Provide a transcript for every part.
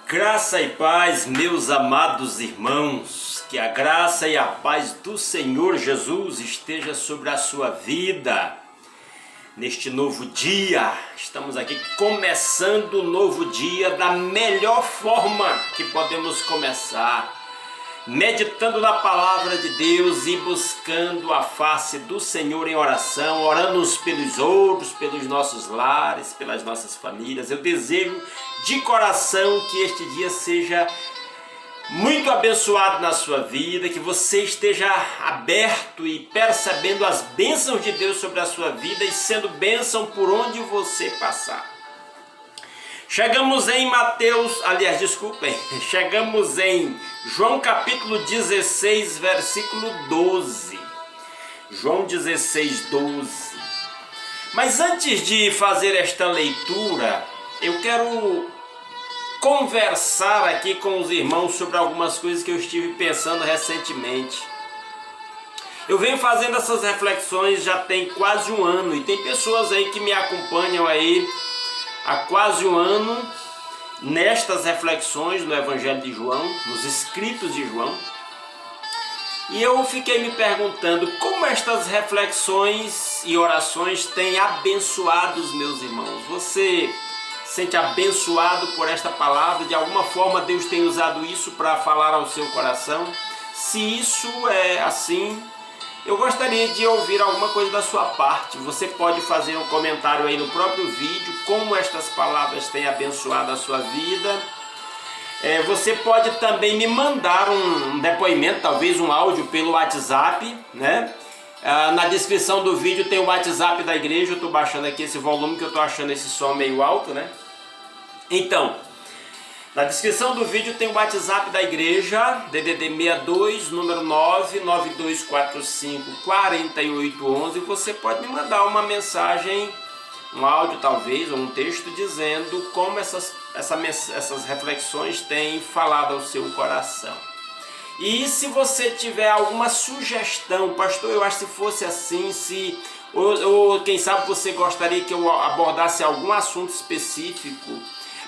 Graça e paz, meus amados irmãos, que a graça e a paz do Senhor Jesus esteja sobre a sua vida. Neste novo dia, estamos aqui começando o novo dia da melhor forma que podemos começar, meditando na palavra de Deus e buscando a face do Senhor em oração, orando uns pelos outros, pelos nossos lares, pelas nossas famílias. Eu desejo de coração que este dia seja muito abençoado na sua vida, que você esteja aberto e percebendo as bênçãos de Deus sobre a sua vida e sendo bênção por onde você passar. Chegamos em chegamos em João capítulo 16, versículo 12. João 16, 12. Mas antes de fazer esta leitura, eu quero conversar aqui com os irmãos sobre algumas coisas que eu estive pensando recentemente. Eu venho fazendo essas reflexões já tem quase um ano e tem pessoas aí que me acompanham aí há quase um ano nestas reflexões no Evangelho de João, nos escritos de João. E eu fiquei me perguntando como estas reflexões e orações têm abençoado os meus irmãos. Você sente abençoado por esta palavra? De alguma forma Deus tem usado isso para falar ao seu coração? Se isso é assim, eu gostaria de ouvir alguma coisa da sua parte. Você pode fazer um comentário aí no próprio vídeo, como estas palavras têm abençoado a sua vida. Você pode também me mandar um depoimento, talvez um áudio pelo WhatsApp, né? Na descrição do vídeo tem o WhatsApp da igreja. Eu estou baixando aqui esse volume que eu estou achando esse som meio alto, né? Então, na descrição do vídeo tem o WhatsApp da igreja, DDD 62, número 992454811. Você pode me mandar uma mensagem, um áudio talvez, ou um texto dizendo como essas reflexões têm falado ao seu coração. E se você tiver alguma sugestão, pastor, eu acho que se fosse assim, ou quem sabe você gostaria que eu abordasse algum assunto específico,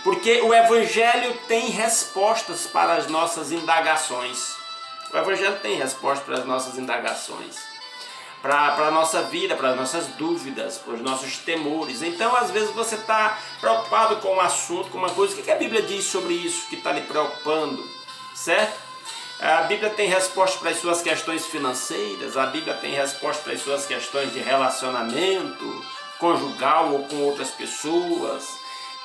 porque o Evangelho tem respostas para as nossas indagações. O Evangelho tem respostas para as nossas indagações, para a nossa vida, para as nossas dúvidas, para os nossos temores. Então, às vezes você está preocupado com um assunto, com uma coisa. O que a Bíblia diz sobre isso que está lhe preocupando, certo? A Bíblia tem resposta para as suas questões financeiras, a Bíblia tem resposta para as suas questões de relacionamento conjugal ou com outras pessoas,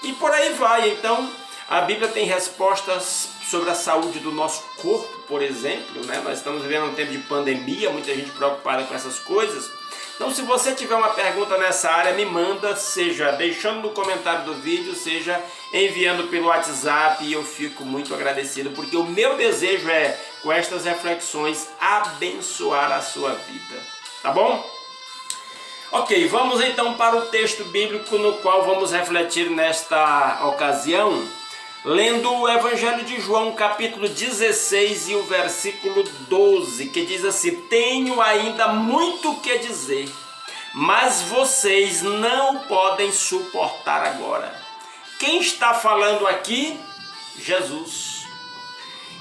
e por aí vai. Então, a Bíblia tem respostas sobre a saúde do nosso corpo, por exemplo, né? Nós estamos vivendo um tempo de pandemia, muita gente preocupada com essas coisas. Então, se você tiver uma pergunta nessa área, me manda, seja deixando no comentário do vídeo, seja enviando pelo WhatsApp, e eu fico muito agradecido, porque o meu desejo é, com estas reflexões, abençoar a sua vida, tá bom? Ok, vamos então para o texto bíblico no qual vamos refletir nesta ocasião, lendo o Evangelho de João, capítulo 16 e o versículo 12, que diz assim: tenho ainda muito o que dizer, mas vocês não podem suportar agora. Quem está falando aqui? Jesus.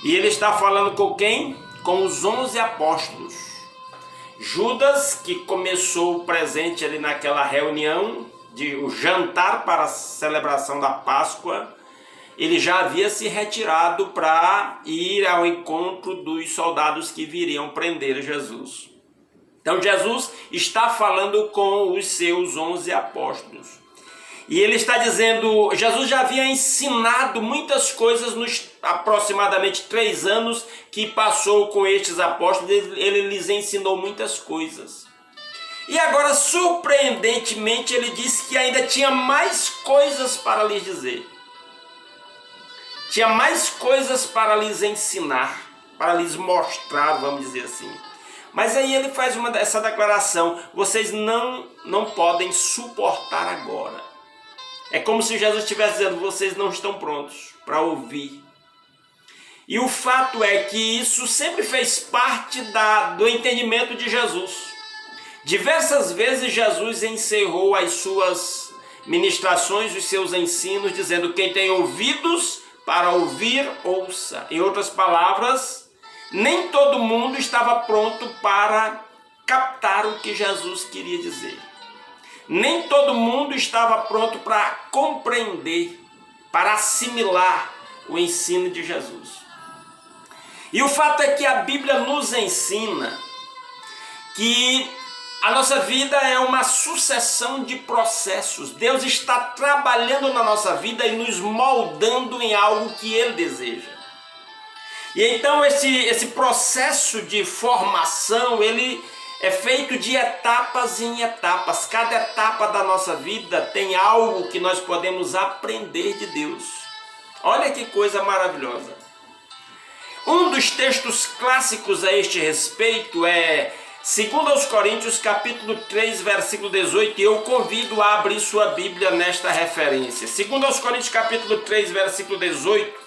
E ele está falando com quem? Com os 11 apóstolos. Judas, que começou presente ali naquela reunião, o jantar para a celebração da Páscoa, ele já havia se retirado para ir ao encontro dos soldados que viriam prender Jesus. Então Jesus está falando com os seus 11 apóstolos. E ele está dizendo, Jesus já havia ensinado muitas coisas nos aproximadamente 3 anos que passou com estes apóstolos. Ele lhes ensinou muitas coisas. E agora, surpreendentemente, ele disse que ainda tinha mais coisas para lhes dizer. Tinha mais coisas para lhes ensinar, para lhes mostrar, vamos dizer assim. Mas aí ele faz essa declaração: vocês não podem suportar agora. É como se Jesus estivesse dizendo, vocês não estão prontos para ouvir. E o fato é que isso sempre fez parte do entendimento de Jesus. Diversas vezes Jesus encerrou as suas ministrações, os seus ensinos, dizendo: quem tem ouvidos para ouvir, ouça. Em outras palavras, nem todo mundo estava pronto para captar o que Jesus queria dizer. Nem todo mundo estava pronto para compreender, para assimilar o ensino de Jesus. E o fato é que a Bíblia nos ensina que a nossa vida é uma sucessão de processos. Deus está trabalhando na nossa vida e nos moldando em algo que Ele deseja. E então esse processo de formação, ele é feito de etapas em etapas. Cada etapa da nossa vida tem algo que nós podemos aprender de Deus. Olha que coisa maravilhosa. Um dos textos clássicos a este respeito é 2 Coríntios capítulo 3, versículo 18, e eu convido a abrir sua Bíblia nesta referência. 2 Coríntios capítulo 3, versículo 18,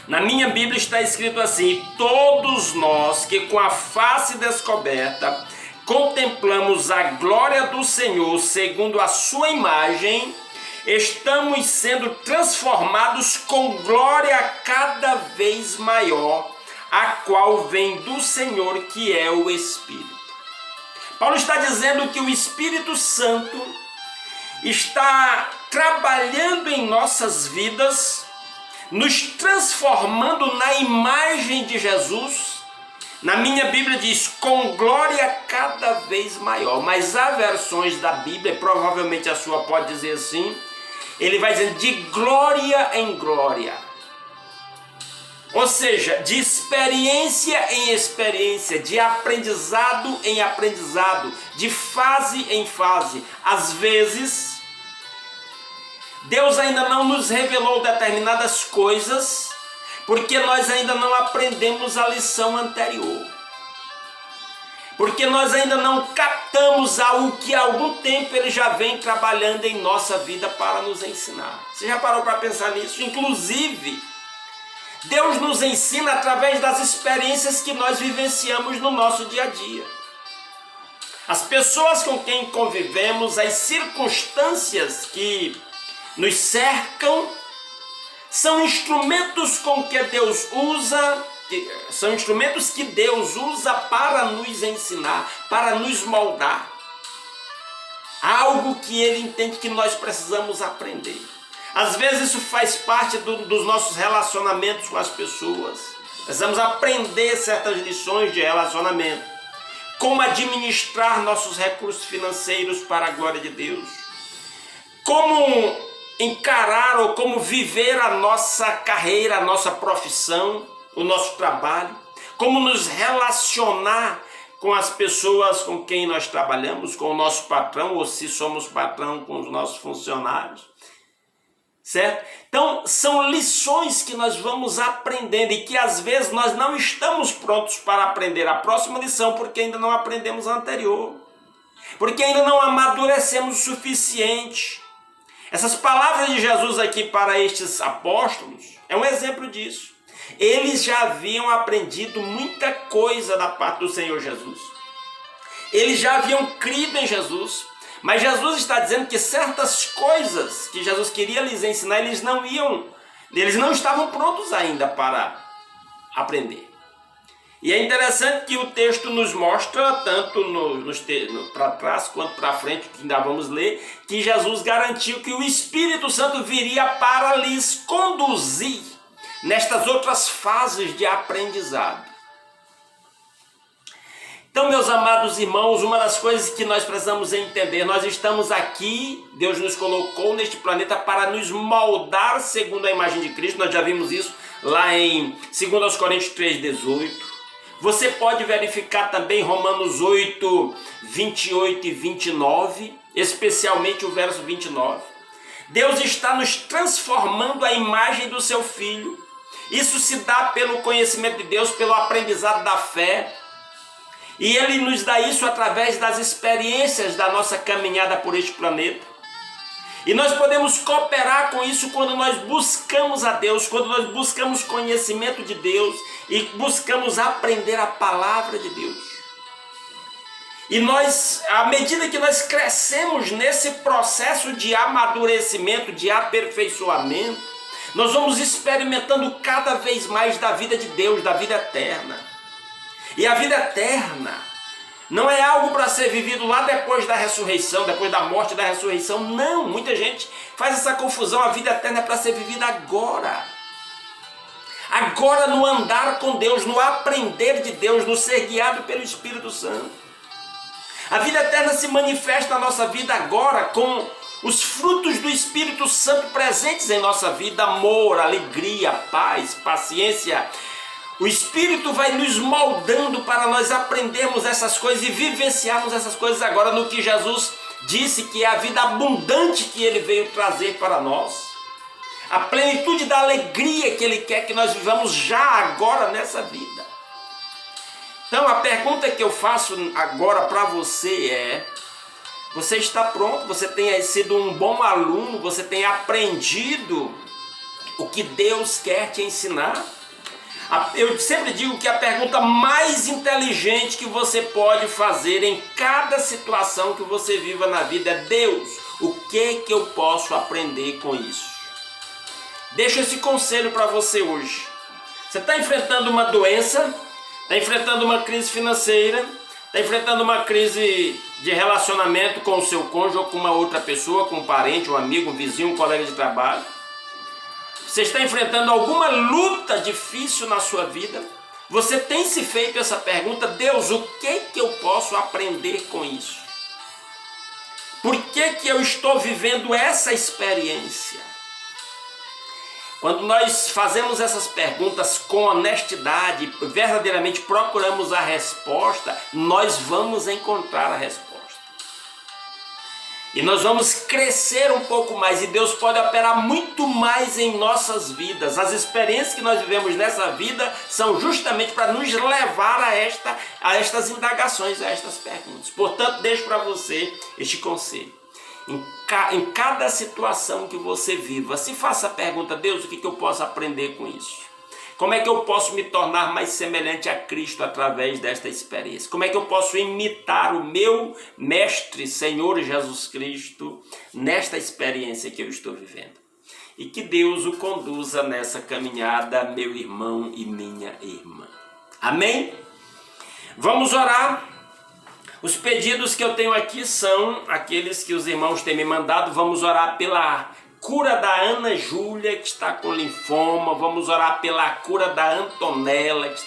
na minha Bíblia está escrito assim: todos nós que com a face descoberta contemplamos a glória do Senhor segundo a sua imagem, estamos sendo transformados com glória cada vez maior, a qual vem do Senhor, que é o Espírito. Paulo está dizendo que o Espírito Santo está trabalhando em nossas vidas, nos transformando na imagem de Jesus. Na minha Bíblia diz, com glória cada vez maior. Mas há versões da Bíblia, provavelmente a sua pode dizer assim, ele vai dizer de glória em glória. Ou seja, de experiência em experiência, de aprendizado em aprendizado, de fase em fase. Às vezes, Deus ainda não nos revelou determinadas coisas, porque nós ainda não aprendemos a lição anterior. Porque nós ainda não captamos algo que há algum tempo Ele já vem trabalhando em nossa vida para nos ensinar. Você já parou para pensar nisso? Inclusive, Deus nos ensina através das experiências que nós vivenciamos no nosso dia a dia. As pessoas com quem convivemos, as circunstâncias que nos cercam, são instrumentos com que Deus usa, são instrumentos que Deus usa para nos ensinar, para nos moldar. Algo que Ele entende que nós precisamos aprender. Às vezes isso faz parte dos nossos relacionamentos com as pessoas. Precisamos aprender certas lições de relacionamento. Como administrar nossos recursos financeiros para a glória de Deus. Como encarar ou como viver a nossa carreira, a nossa profissão, o nosso trabalho. Como nos relacionar com as pessoas com quem nós trabalhamos, com o nosso patrão, ou se somos patrão, com os nossos funcionários. Certo? Então, são lições que nós vamos aprendendo e que às vezes nós não estamos prontos para aprender a próxima lição porque ainda não aprendemos a anterior. Porque ainda não amadurecemos o suficiente. Essas palavras de Jesus aqui para estes apóstolos é um exemplo disso. Eles já haviam aprendido muita coisa da parte do Senhor Jesus. Eles já haviam crido em Jesus. Mas Jesus está dizendo que certas coisas que Jesus queria lhes ensinar, eles não estavam prontos ainda para aprender. E é interessante que o texto nos mostra, tanto para trás quanto para frente, que ainda vamos ler, que Jesus garantiu que o Espírito Santo viria para lhes conduzir nestas outras fases de aprendizado. Então, meus amados irmãos, uma das coisas que nós precisamos entender, nós estamos aqui, Deus nos colocou neste planeta para nos moldar segundo a imagem de Cristo, nós já vimos isso lá em 2 Coríntios 3, 18. Você pode verificar também Romanos 8, 28 e 29, especialmente o verso 29. Deus está nos transformando à imagem do seu Filho. Isso se dá pelo conhecimento de Deus, pelo aprendizado da fé. E Ele nos dá isso através das experiências da nossa caminhada por este planeta. E nós podemos cooperar com isso quando nós buscamos a Deus, quando nós buscamos conhecimento de Deus e buscamos aprender a palavra de Deus. E nós, à medida que nós crescemos nesse processo de amadurecimento, de aperfeiçoamento, nós vamos experimentando cada vez mais da vida de Deus, da vida eterna. E a vida eterna não é algo para ser vivido lá depois da ressurreição, depois da morte e da ressurreição. Não, muita gente faz essa confusão. A vida eterna é para ser vivida agora. Agora, no andar com Deus, no aprender de Deus, no ser guiado pelo Espírito Santo. A vida eterna se manifesta na nossa vida agora com os frutos do Espírito Santo presentes em nossa vida: amor, alegria, paz, paciência. O Espírito vai nos moldando para nós aprendermos essas coisas e vivenciarmos essas coisas agora no que Jesus disse que é a vida abundante que Ele veio trazer para nós. A plenitude da alegria que Ele quer que nós vivamos já agora nessa vida. Então a pergunta que eu faço agora para você é: você está pronto? Você tem sido um bom aluno? Você tem aprendido o que Deus quer te ensinar? Eu sempre digo que a pergunta mais inteligente que você pode fazer em cada situação que você viva na vida é: Deus, o que eu posso aprender com isso? Deixo esse conselho para você hoje. Você está enfrentando uma doença, está enfrentando uma crise financeira, está enfrentando uma crise de relacionamento com o seu cônjuge ou com uma outra pessoa, com um parente, um amigo, um vizinho, um colega de trabalho. Você está enfrentando alguma luta difícil na sua vida. Você tem se feito essa pergunta: Deus, o que eu posso aprender com isso? Por que eu estou vivendo essa experiência? Quando nós fazemos essas perguntas com honestidade, verdadeiramente procuramos a resposta, nós vamos encontrar a resposta. E nós vamos crescer um pouco mais, e Deus pode operar muito mais em nossas vidas. As experiências que nós vivemos nessa vida são justamente para nos levar a estas indagações, a estas perguntas. Portanto, deixo para você este conselho. Em cada situação que você viva, se faça a pergunta: Deus, o que eu posso aprender com isso? Como é que eu posso me tornar mais semelhante a Cristo através desta experiência? Como é que eu posso imitar o meu Mestre, Senhor Jesus Cristo, nesta experiência que eu estou vivendo? E que Deus o conduza nessa caminhada, meu irmão e minha irmã. Amém? Vamos orar. Os pedidos que eu tenho aqui são aqueles que os irmãos têm me mandado. Vamos orar pela cura da Ana Júlia, que está com linfoma. Vamos orar pela cura da Antonella, que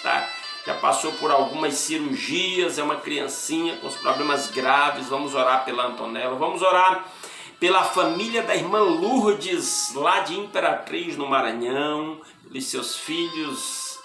já passou por algumas cirurgias, é uma criancinha com os problemas graves. Vamos orar pela Antonella. Vamos orar pela família da irmã Lourdes, lá de Imperatriz, no Maranhão, pelos seus filhos,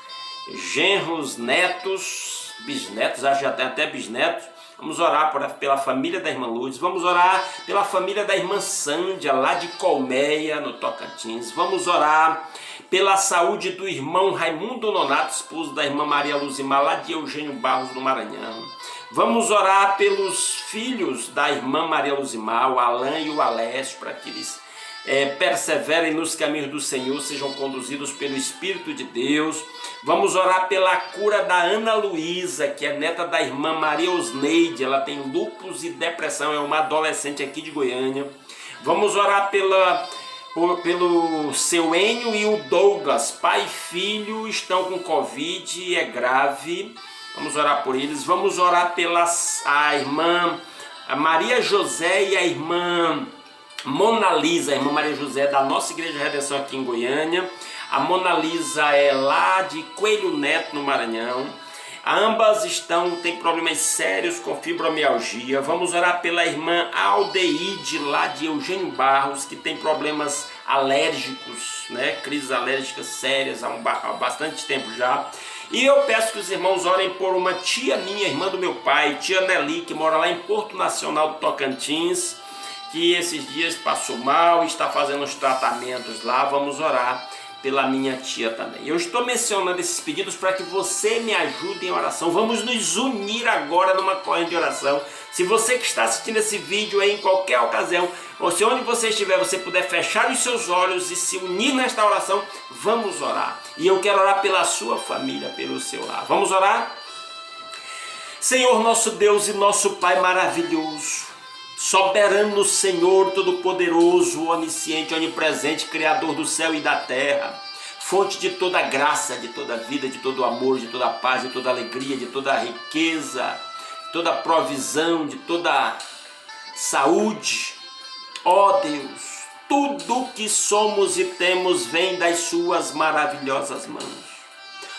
genros, netos, bisnetos, acho que já tem até bisnetos. Vamos orar pela família da irmã Lourdes. Vamos orar pela família da irmã Sândia, lá de Colmeia, no Tocantins. Vamos orar pela saúde do irmão Raimundo Nonato, esposo da irmã Maria Luzimar, lá de Eugênio Barros, no Maranhão. Vamos orar pelos filhos da irmã Maria Luzimar, o Alain e o Alessio, para que eles perseverem nos caminhos do Senhor, sejam conduzidos pelo Espírito de Deus. Vamos orar pela cura da Ana Luísa, que é neta da irmã Maria Osneide. Ela tem lúpus e depressão, é uma adolescente aqui de Goiânia. Vamos orar pelo seu Enio e o Douglas, pai e filho, estão com Covid e é grave. Vamos orar por eles. Vamos orar pela irmã Maria José e a irmã Mona Lisa. A irmã Maria José é da nossa Igreja de Redenção aqui em Goiânia. A Mona Lisa é lá de Coelho Neto, no Maranhão. Ambas têm problemas sérios com fibromialgia. Vamos orar pela irmã Aldeide, lá de Eugênio Barros, que tem problemas alérgicos, né? Crises alérgicas sérias há bastante tempo já. E eu peço que os irmãos orem por uma tia minha, irmã do meu pai, tia Nelly, que mora lá em Porto Nacional do Tocantins, que esses dias passou mal e está fazendo os tratamentos lá. Vamos orar pela minha tia também. Eu estou mencionando esses pedidos para que você me ajude em oração. Vamos nos unir agora numa corrente de oração. Se você que está assistindo esse vídeo aí em qualquer ocasião, ou se onde você estiver, você puder fechar os seus olhos e se unir nesta oração, vamos orar. E eu quero orar pela sua família, pelo seu lar. Vamos orar? Senhor, nosso Deus e nosso Pai maravilhoso, soberano Senhor Todo-Poderoso, onisciente, onipresente, Criador do céu e da terra, fonte de toda graça, de toda vida, de todo amor, de toda paz, de toda alegria, de toda riqueza, toda provisão, de toda saúde. Ó Deus, tudo que somos e temos vem das suas maravilhosas mãos.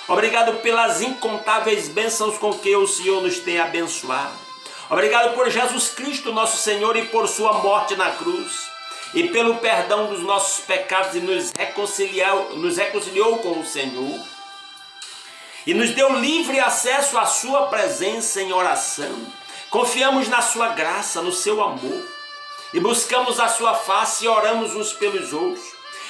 Obrigado pelas incontáveis bênçãos com que o Senhor nos tem abençoado. Obrigado por Jesus Cristo, nosso Senhor, e por sua morte na cruz, e pelo perdão dos nossos pecados, e nos reconciliou com o Senhor, e nos deu livre acesso à sua presença em oração. Confiamos na sua graça, no seu amor, e buscamos a sua face e oramos uns pelos outros,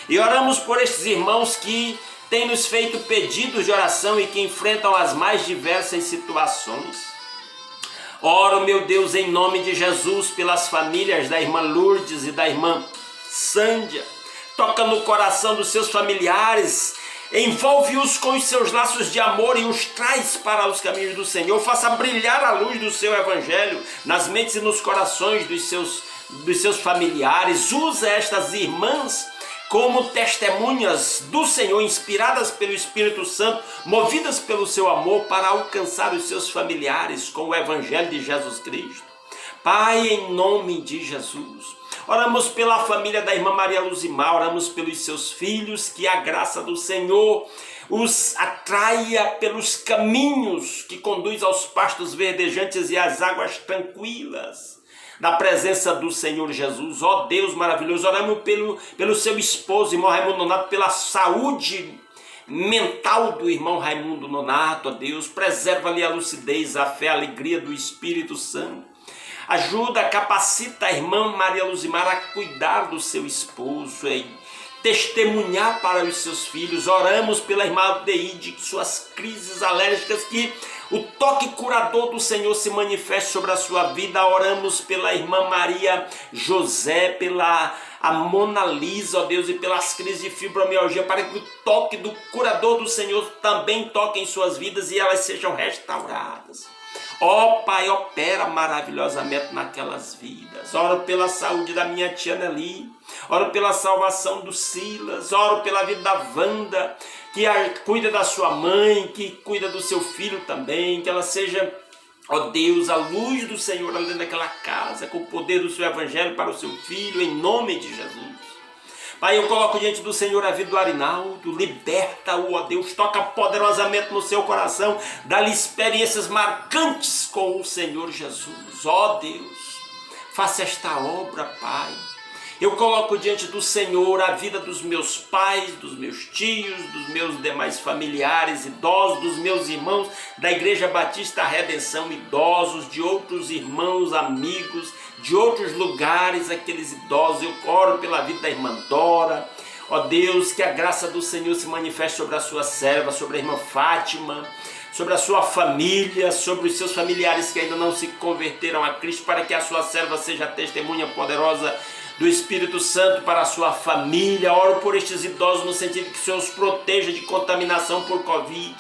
e oramos por estes irmãos que têm nos feito pedidos de oração e que enfrentam as mais diversas situações. Oro, meu Deus, em nome de Jesus, pelas famílias da irmã Lourdes e da irmã Sândia. Toca no coração dos seus familiares, envolve-os com os seus laços de amor e os traz para os caminhos do Senhor. Faça brilhar a luz do seu evangelho nas mentes e nos corações dos seus familiares. Usa estas irmãs como testemunhas do Senhor, inspiradas pelo Espírito Santo, movidas pelo seu amor, para alcançar os seus familiares com o Evangelho de Jesus Cristo. Pai, em nome de Jesus, oramos pela família da irmã Maria Luzimar, oramos pelos seus filhos, que a graça do Senhor os atraia pelos caminhos que conduz aos pastos verdejantes e às águas tranquilas da presença do Senhor Jesus. Ó Deus maravilhoso, oramos pelo seu esposo, irmão Raimundo Nonato, pela saúde mental do irmão Raimundo Nonato. Ó Deus, preserva-lhe a lucidez, a fé, a alegria do Espírito Santo. Ajuda, capacita a irmã Maria Luzimar a cuidar do seu esposo e testemunhar para os seus filhos. Oramos pela irmã Aldeide, suas crises alérgicas, que o toque curador do Senhor se manifeste sobre a sua vida. Oramos pela irmã Maria José, pela a Mona Lisa, ó Deus, e pelas crises de fibromialgia, para que o toque do curador do Senhor também toque em suas vidas e elas sejam restauradas. Ó Pai, opera maravilhosamente naquelas vidas. Oro pela saúde da minha tia Nelly, oro pela salvação do Silas, oro pela vida da Wanda, que cuida da sua mãe, que cuida do seu filho também, que ela seja, ó Deus, a luz do Senhor ali dentro daquela casa, com o poder do seu evangelho para o seu filho, em nome de Jesus. Pai, eu coloco diante do Senhor a vida do Arinaldo, liberta-o, ó Deus, toca poderosamente no seu coração, dá-lhe experiências marcantes com o Senhor Jesus. Ó Deus, faça esta obra, Pai. Eu coloco diante do Senhor a vida dos meus pais, dos meus tios, dos meus demais familiares, idosos, dos meus irmãos da Igreja Batista Redenção, idosos, de outros irmãos, amigos, de outros lugares, aqueles idosos. Eu oro pela vida da irmã Dora. Ó Deus, que a graça do Senhor se manifeste sobre a sua serva, sobre a irmã Fátima, sobre a sua família, sobre os seus familiares que ainda não se converteram a Cristo, para que a sua serva seja testemunha poderosa do Espírito Santo para a sua família. Oro por estes idosos no sentido que o Senhor os proteja de contaminação por Covid.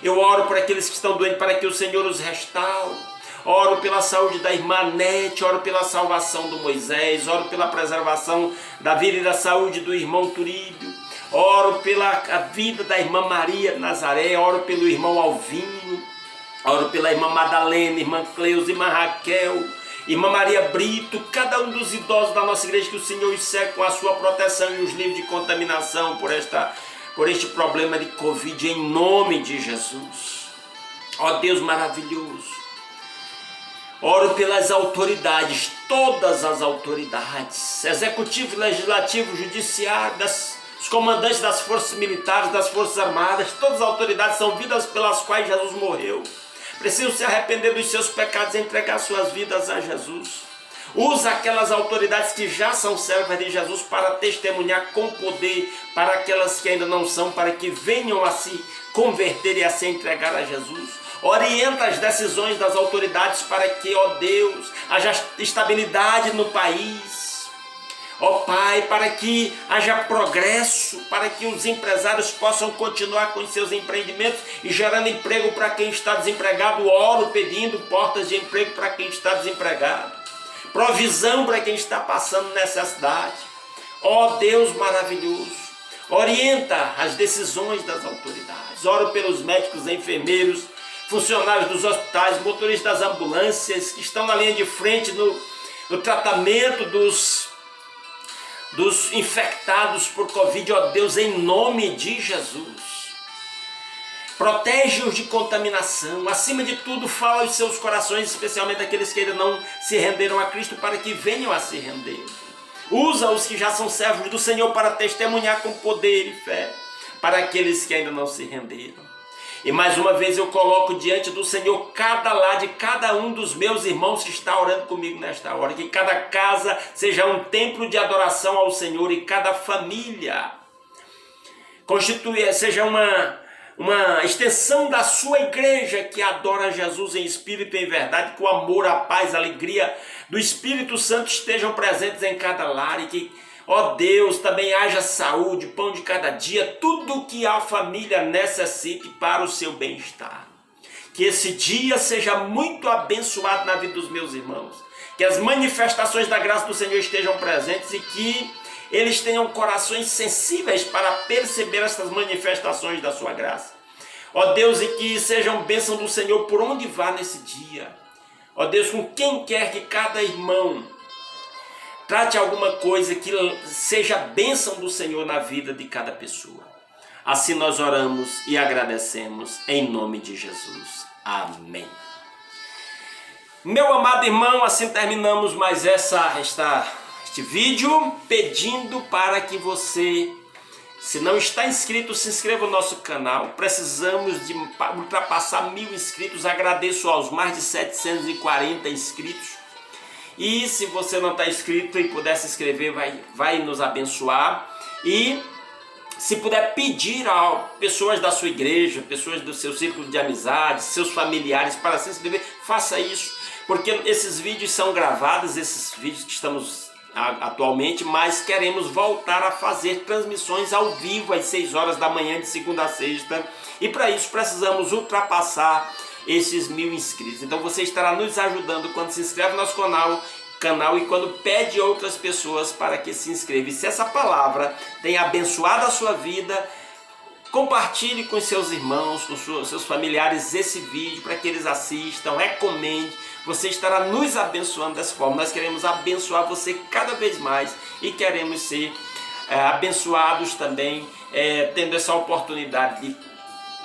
Eu oro por aqueles que estão doentes, para que o Senhor os restaure. Oro pela saúde da irmã Nete, oro pela salvação do Moisés, oro pela preservação da vida e da saúde do irmão Turíbio, oro pela vida da irmã Maria Nazaré, oro pelo irmão Alvinho, oro pela irmã Madalena, irmã Cleusa, irmã Raquel, irmã Maria Brito, cada um dos idosos da nossa igreja, que o Senhor os cerque com a sua proteção e os livre de contaminação por este problema de Covid, em nome de Jesus. Ó Deus maravilhoso, oro pelas autoridades, todas as autoridades, executivo, legislativo, judiciário, os comandantes das forças militares, das forças armadas, todas as autoridades são vidas pelas quais Jesus morreu. Precisam se arrepender dos seus pecados e entregar suas vidas a Jesus. Usa aquelas autoridades que já são servas de Jesus para testemunhar com poder para aquelas que ainda não são, para que venham a se converter e a se entregar a Jesus. Orienta as decisões das autoridades para que, ó Deus, haja estabilidade no país. Ó Pai, para que haja progresso, para que os empresários possam continuar com os seus empreendimentos e gerando emprego para quem está desempregado. Oro pedindo portas de emprego para quem está desempregado. provisão para quem está passando necessidade. Ó Deus maravilhoso, orienta as decisões das autoridades. Oro pelos médicos, enfermeiros, funcionários dos hospitais, motoristas das ambulâncias que estão na linha de frente no tratamento dos infectados por Covid. Ó Deus, em nome de Jesus. Protege-os de contaminação. Acima de tudo, fala aos seus corações, especialmente aqueles que ainda não se renderam a Cristo, para que venham a se render. Usa os que já são servos do Senhor para testemunhar com poder e fé para aqueles que ainda não se renderam. E mais uma vez eu coloco diante do Senhor cada lar de cada um dos meus irmãos que está orando comigo nesta hora. Que cada casa seja um templo de adoração ao Senhor e cada família seja uma extensão da sua igreja que adora Jesus em espírito e em verdade, que o amor, a paz, a alegria do Espírito Santo estejam presentes em cada lar e que, ó Deus, também haja saúde, pão de cada dia, tudo que a família necessite para o seu bem-estar. Que esse dia seja muito abençoado na vida dos meus irmãos, que as manifestações da graça do Senhor estejam presentes e que eles tenham corações sensíveis para perceber estas manifestações da sua graça. Ó Deus, e que sejam bênção do Senhor por onde vá nesse dia. Ó Deus, com quem quer que cada irmão trate alguma coisa que seja bênção do Senhor na vida de cada pessoa. Assim nós oramos e agradecemos em nome de Jesus. Amém. Meu amado irmão, assim terminamos mais este vídeo, pedindo para que você, se não está inscrito, se inscreva no nosso canal. Precisamos de ultrapassar 1000 inscritos. Agradeço aos mais de 740 inscritos. E se você não está inscrito e puder se inscrever, vai nos abençoar. E se puder pedir a pessoas da sua igreja, pessoas do seu círculo de amizade, seus familiares para se inscrever, faça isso. Porque esses vídeos são gravados, esses vídeos que estamos atualmente, mas queremos voltar a fazer transmissões ao vivo às 6 horas da manhã de segunda a sexta, e para isso precisamos ultrapassar esses 1000 inscritos. Então você estará nos ajudando quando se inscreve no nosso canal e quando pede outras pessoas para que se inscrevam. E se essa palavra tem abençoado a sua vida, compartilhe com seus irmãos, com seus familiares esse vídeo para que eles assistam, recomende. Você estará nos abençoando dessa forma. Nós queremos abençoar você cada vez mais e queremos ser abençoados também, tendo essa oportunidade de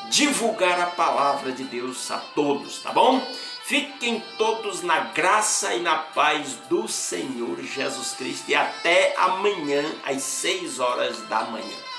divulgar a palavra de Deus a todos, tá bom? Fiquem todos na graça e na paz do Senhor Jesus Cristo e até amanhã às 6 horas da manhã.